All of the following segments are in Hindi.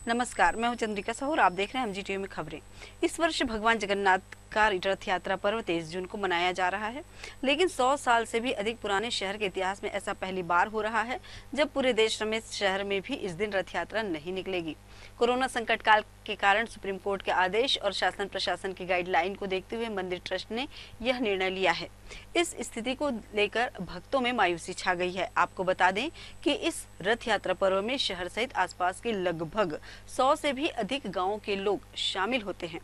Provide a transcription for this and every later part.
नमस्कार, मैं हूं चंद्रिका साहू। आप देख रहे हैं MGTV में खबरें। इस वर्ष भगवान जगन्नाथ का रथ यात्रा पर्व 23 जून को मनाया जा रहा है, लेकिन 100 साल से भी अधिक पुराने शहर के इतिहास में ऐसा पहली बार हो रहा है जब पूरे देश समेत शहर में भी इस दिन रथ यात्रा नहीं निकलेगी। कोरोना संकट काल के कारण सुप्रीम कोर्ट के आदेश और शासन प्रशासन की गाइडलाइन को देखते हुए मंदिर ट्रस्ट ने यह निर्णय लिया है। इस स्थिति को लेकर भक्तों में मायूसी छा गई है। आपको बता दें कि इस रथ यात्रा पर्व में शहर सहित आसपास के लगभग 100 से भी अधिक गांवों के लोग शामिल होते हैं।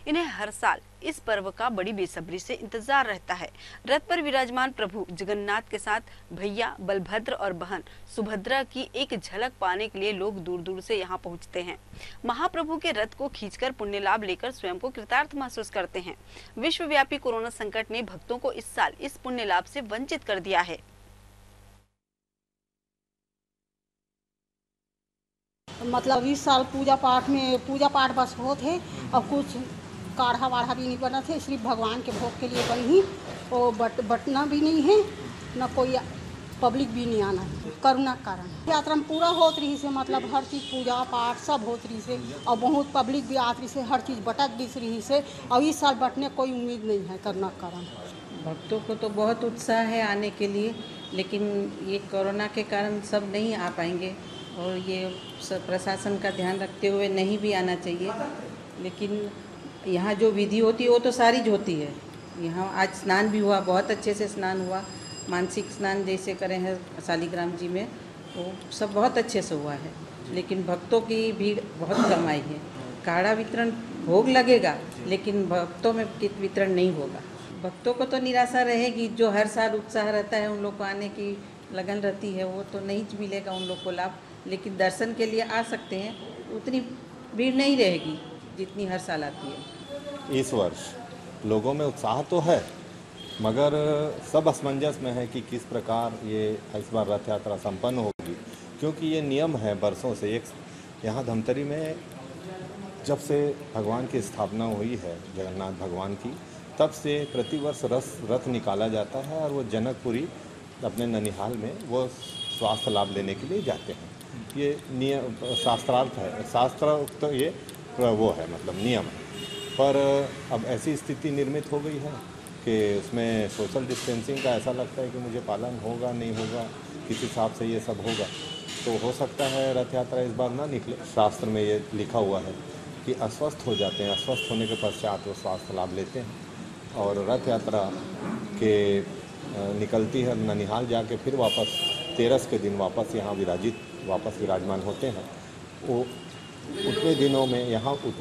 इन्हें हर साल इस पर्व का बड़ी बेसब्री से इंतजार रहता है। रथ पर विराजमान प्रभु जगन्नाथ के साथ भैया बलभद्र और बहन सुभद्रा की एक झलक पाने के लिए लोग दूर दूर से यहाँ पहुँचते हैं। महाप्रभु के रथ को खींचकर पुण्य लाभ लेकर स्वयं को कृतार्थ महसूस करते हैं। विश्वव्यापी कोरोना संकट ने भक्तों को इस साल इस पुण्य लाभ से वंचित कर दिया है। मतलब इस साल पूजा पाठ बस हो थे और कुछ काढ़ा वाढ़ा भी नहीं बना थे, सिर्फ भगवान के भोग के लिए बनी और बटना भी नहीं है, न कोई पब्लिक भी नहीं आना है कोरोना के कारण। यात्रा में पूरा होत रही से, मतलब हर चीज़ पूजा पाठ सब होत रही से और बहुत पब्लिक भी आत रही से, हर चीज़ बटक दिस रही से और इस साल बटने कोई उम्मीद नहीं है कोरोना के कारण। भक्तों को तो बहुत उत्साह है आने के लिए, लेकिन ये कोरोना के कारण सब नहीं आ पाएंगे और ये सब प्रशासन का ध्यान रखते हुए नहीं भी आना चाहिए। लेकिन यहाँ जो विधि होती है वो तो सारी जो होती है। यहाँ आज स्नान भी हुआ, बहुत अच्छे से स्नान हुआ, मानसिक स्नान जैसे करे हैं शालिग्राम जी में, वो सब बहुत अच्छे से हुआ है। लेकिन भक्तों की भीड़ बहुत कम आई है। काढ़ा वितरण भोग लगेगा, लेकिन भक्तों में वितरण नहीं होगा। भक्तों को तो निराशा रहेगी, जो हर साल उत्साह रहता है, उन लोग को आने की लगन रहती है, वो तो नहीं मिलेगा उन लोग को लाभ। लेकिन दर्शन के लिए आ सकते हैं, उतनी भीड़ नहीं रहेगी जितनी हर साल आती है। इस वर्ष लोगों में उत्साह तो है, मगर सब असमंजस में है कि किस प्रकार ये इस बार रथ यात्रा संपन्न होगी, क्योंकि ये नियम है बरसों से। एक यहाँ धमतरी में जब से भगवान की स्थापना हुई है जगन्नाथ भगवान की, तब से प्रतिवर्ष रथ निकाला जाता है और वो जनकपुरी अपने ननिहाल में वो स्वास्थ्य लाभ लेने के लिए जाते हैं। ये नियम शास्त्रार्थ है, शास्त्रोक्त तो ये वो है, मतलब नियम है। पर अब ऐसी स्थिति निर्मित हो गई है कि उसमें सोशल डिस्टेंसिंग का ऐसा लगता है कि मुझे पालन होगा नहीं होगा, किस हिसाब से ये सब होगा। तो हो सकता है रथ यात्रा इस बार ना निकले। शास्त्र में ये लिखा हुआ है कि अस्वस्थ हो जाते हैं, अस्वस्थ होने के पश्चात वो स्वास्थ्य लाभ लेते हैं और रथ यात्रा के निकलती है ननिहाल जाके, फिर वापस 13 के दिन वापस यहाँ विराजमान होते हैं। वो उतने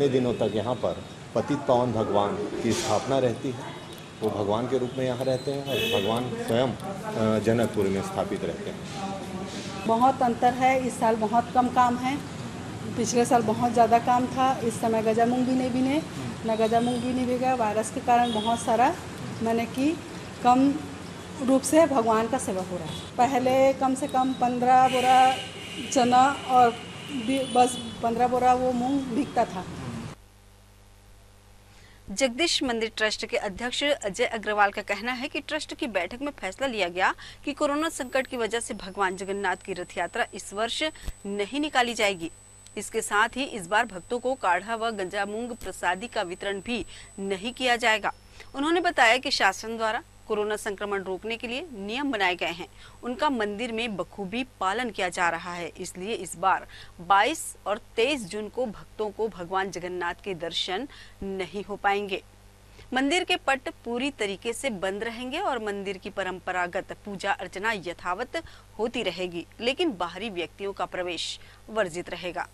दिनों तक यहाँ पर पतित पावन भगवान की स्थापना रहती है। वो भगवान के रूप में यहाँ रहते हैं और भगवान स्वयं जनकपुर में स्थापित रहते हैं। बहुत अंतर है, इस साल बहुत कम काम है। पिछले साल बहुत ज़्यादा काम था। इस समय गजामुंग भी नहीं बिने, न गजामुंग भी नहीं बिका। वायरस के कारण बहुत सारा मैंने कि कम रूप से भगवान का सेवा हो रहा है। पहले कम से कम 15 बोरा चना और बस 15 बोरा वो मूंग बिकता था। जगदीश मंदिर ट्रस्ट के अध्यक्ष अजय अग्रवाल का कहना है कि ट्रस्ट की बैठक में फैसला लिया गया कि कोरोना संकट की वजह से भगवान जगन्नाथ की रथ यात्रा इस वर्ष नहीं निकाली जाएगी। इसके साथ ही इस बार भक्तों को काढ़ा व गंजामूंग प्रसादी का वितरण भी नहीं किया जाएगा। उन्होंने बताया कि शासन द्वारा कोरोना संक्रमण रोकने के लिए नियम बनाए गए हैं, उनका मंदिर में बखूबी पालन किया जा रहा है। इसलिए इस बार 22 और 23 जून को भक्तों को भगवान जगन्नाथ के दर्शन नहीं हो पाएंगे। मंदिर के पट पूरी तरीके से बंद रहेंगे और मंदिर की परंपरागत पूजा अर्चना यथावत होती रहेगी, लेकिन बाहरी व्यक्तियों का प्रवेश वर्जित रहेगा।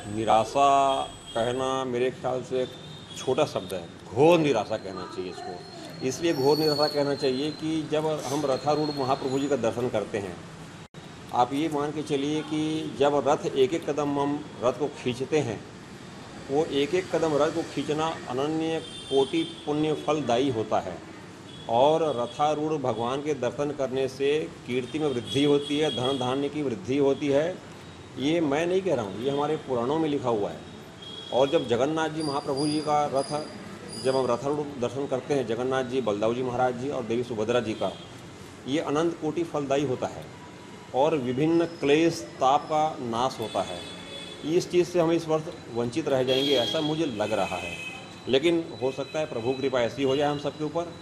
निराशा कहना मेरे ख्याल से एक छोटा शब्द है, घोर निराशा कहना चाहिए इसको। इसलिए घोर निराशा कहना चाहिए कि जब हम रथारूढ़ महाप्रभु जी का दर्शन करते हैं, आप ये मान के चलिए कि जब रथ एक एक कदम हम रथ को खींचते हैं, वो एक एक कदम रथ को खींचना अनन्य कोटि पुण्य फलदायी होता है। और रथारूढ़ भगवान के दर्शन करने से कीर्ति में वृद्धि होती है, धन धान्य की वृद्धि होती है। ये मैं नहीं कह रहा हूँ, ये हमारे पुराणों में लिखा हुआ है। और जब जगन्नाथ जी महाप्रभु जी का रथ, जब हम रथारूढ़ दर्शन करते हैं जगन्नाथ जी, बलदाऊ जी महाराज जी और देवी सुभद्रा जी का, ये अनंत कोटि फलदायी होता है और विभिन्न क्लेश ताप का नाश होता है। इस चीज़ से हम इस वर्ष वंचित रह जाएंगे, ऐसा मुझे लग रहा है। लेकिन हो सकता है प्रभु कृपा ऐसी हो जाए हम सबके ऊपर,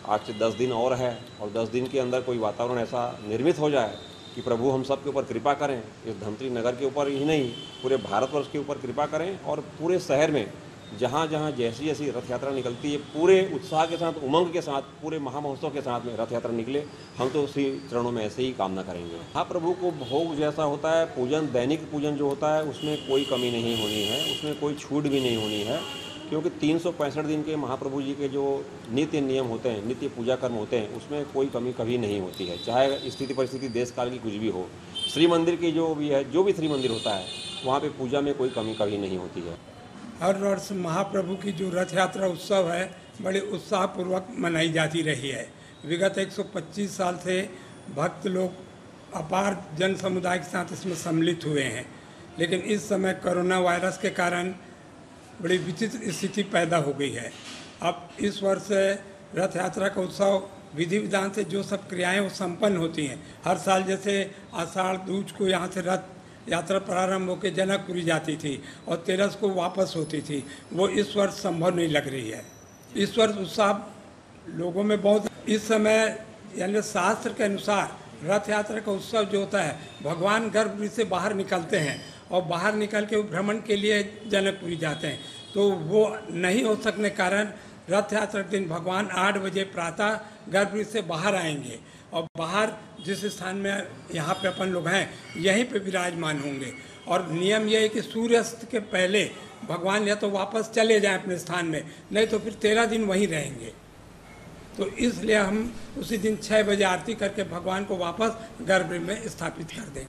आज से 10 दिन और है और 10 दिन के अंदर कोई वातावरण ऐसा निर्मित हो जाए कि प्रभु हम सब के ऊपर कृपा करें, इस धमतरी नगर के ऊपर ही नहीं पूरे भारतवर्ष के ऊपर कृपा करें, और पूरे शहर में जहाँ जहाँ जैसी जैसी रथ यात्रा निकलती है पूरे उत्साह के साथ, उमंग के साथ, पूरे महामहोत्सव के साथ में रथ यात्रा निकले। हम तो उसी चरणों में ऐसे ही कामना करेंगे। हाँ, प्रभु को भोग जैसा होता है, पूजन, दैनिक पूजन जो होता है उसमें कोई कमी नहीं होनी है, उसमें कोई छूट भी नहीं होनी है, क्योंकि 365 दिन के महाप्रभु जी के जो नित्य नियम होते हैं, नित्य पूजा कर्म होते हैं, उसमें कोई कमी कभी नहीं होती है, चाहे स्थिति परिस्थिति देश काल की कुछ भी हो। श्री मंदिर की जो भी श्री मंदिर होता है वहाँ पे पूजा में कोई कमी कभी नहीं होती है। हर वर्ष महाप्रभु की जो रथ यात्रा उत्सव है बड़े उत्साहपूर्वक मनाई जाती रही है। विगत 125 साल से भक्त लोग अपार जन समुदाय के साथ इसमें सम्मिलित हुए हैं, लेकिन इस समय कोरोना वायरस के कारण बड़ी विचित्र स्थिति पैदा हो गई है। अब इस वर्ष रथ यात्रा का उत्सव विधि विधान से जो सब क्रियाएं वो संपन्न होती हैं। हर साल जैसे आषाढ़ दूज को यहाँ से रथ यात्रा प्रारंभ होकर जनकपुरी जाती थी और 13 को वापस होती थी, वो इस वर्ष संभव नहीं लग रही है। इस वर्ष उत्साह लोगों में बहुत, इस समय यानी शास्त्र के अनुसार रथ यात्रा का उत्सव जो होता है, भगवान गर्भगृह से बाहर निकलते हैं और बाहर निकल के भ्रमण के लिए जनकपुरी जाते हैं, तो वो नहीं हो सकने कारण रथ यात्रा के दिन भगवान 8 बजे प्रातः गर्भगृह से बाहर आएंगे और बाहर जिस स्थान में यहाँ पे अपन लोग हैं यहीं पे विराजमान होंगे। और नियम यह है कि सूर्यास्त के पहले भगवान या तो वापस चले जाएं अपने स्थान में, नहीं तो फिर 13 दिन वहीं रहेंगे। तो इसलिए हम उसी दिन 6 बजे आरती करके भगवान को वापस गर्भगृह में स्थापित कर दें।